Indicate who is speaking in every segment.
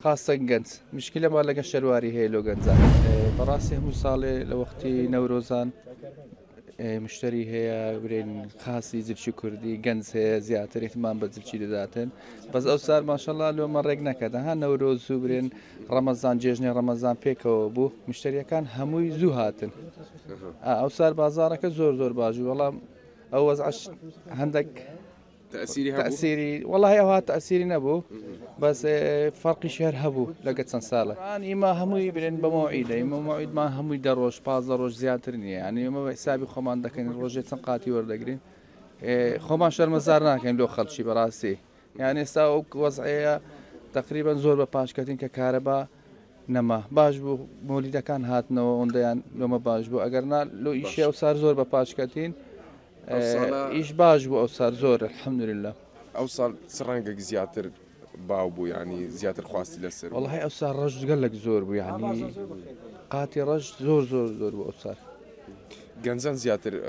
Speaker 1: خاصة گەنج مشکلەمان لەگە شەرواری هەیە لۆ گەنجان بەڕاستی هەموو ساڵێ لە وەختی نەورۆزان مشتری هەیە برێن خاسی زلچی کوردی گەنج هەیە زیاتر احتمام بە زلچی دەداتن بەس ئەو سار ماشەڵڵا لۆمە ڕێک نەکەدا ها نەورۆز و برێن ڕەمەزان جێژنێ ڕەمەزان پێکەوە بوو مشتریەکان هەمووی زوو هاتن ئەو سار بازارەکە زۆر باشوو بەڵام ئەو وەزعش هەندێک تأثيري والله هو تأثيري نبو بس فرق شهر هبو لقد سنسالة يعني ما هموي بين بموعيد ما موعد ما هموي دروش باز دروش زياترني يعني ما حسابي خمان دكن روجة سنقاتي وردقرين خمان شهر مزارنا كان لو خلشي براسي يعني ساوك وضعية تقريبا زور بباشكتين ككهرباء نما باش بو مولدا كان هاتنا ونديان لو ما باش بو اگرنا لو إشي أو صار زور بباشكتين إيش باش بو أو صار زور الحمد لله
Speaker 2: أوصل سرنجك زياتر باوبو يعني زياتر خواستي لسر
Speaker 1: والله أو صار رج قال لك زور بو يعني قاتي رج زور بو أو صار
Speaker 2: جنزان زياتر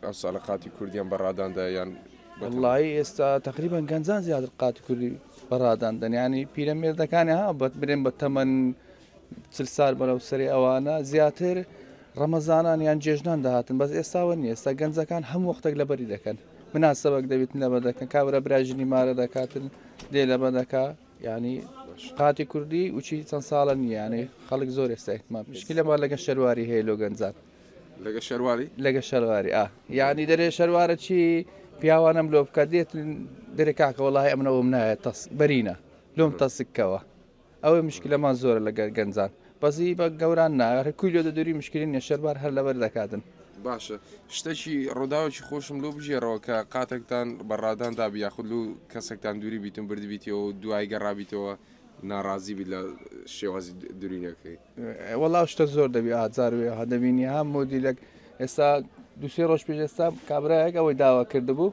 Speaker 2: أوصل قاتي كرديان برادان دا يعني
Speaker 1: والله تقريبا جنزان زيادة قاتي كردي برادان دا يعني بيرامير دا كان ها برين بتمن سلسال بلو سري أوانا زياتر رمضانان يعني جيجنان دهاتن بس استاوني استاجنزا كان هم وقتك لبري دكان مناسبة دبيتن لبدكان كابرا براجني مارا دكاتن دي لبدكا يعني قاتي كردي وشي تنصالن يعني خلق زور استهتمام مشكلة ما لقى الشرواري هي لو جنزان لقى الشرواري يعني دري شروارة شي بياوانا ملوب كاديت دري كاكا والله امنا ومنا تص برينا لوم تصكوا او مشكلة ما زور لقى جنزان بس يبقى جوراننا كل يوم دوري مشكلين الشربار هلا بردكاتن
Speaker 2: باشا شتشي روداوشي خوشم لو بجي روكا قاتكتان برادان دا بياخذلو كسكتان دوري بيتون بردي بيتو دواي قرابيتو ناراضي بلا شوازي دورينك
Speaker 1: والله اشتا زور دبي زاروي هذا بيني هم مودي لك اسا دوسي روش بيجستا كابراك او داوا كردبو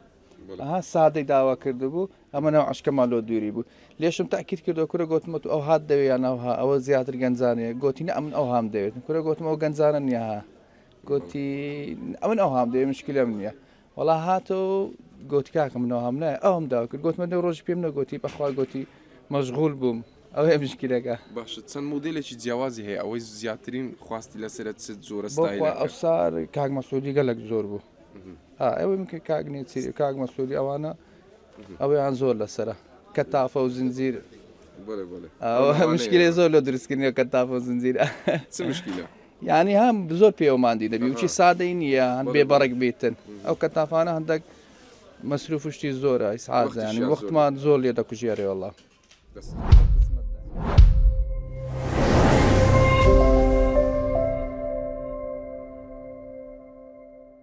Speaker 1: ساده داوا كردبو اما نوع عش كمالو دوري بو ليش متاكد كردو كره قلت مت او هاد دوي انا او زيادة جنزانيه قلت امن او هام دوي كره قلت مو جنزانن يا قلت امن او هام دوي مشكله منيا والله هاتو قلت كاك من او هام لا اوهم داوا قلت ما روج بيمنا قلت بخوا قلت مشغول بوم او هي مشكله كا
Speaker 2: باش تسن موديل شي جوازي هي او زياترين خواستي لسرت ست زور ستايل
Speaker 1: بو صار كاك مسعودي قال لك زور بو او يمكن كاك نيتسي كاك مسعودي او انا او عن زور لسرا كتافه وزنزير
Speaker 2: بله
Speaker 1: مشكله زور لو درس كني كتافه وزنزير
Speaker 2: شو مشكله
Speaker 1: يعني هم بزور بيو ما عندي نبي وشي سادين يا ببرق بيتن او كتافانا عندك مصروف شتي زور هاي ساعات يعني وقت ما زور لي داك جيري والله
Speaker 2: بس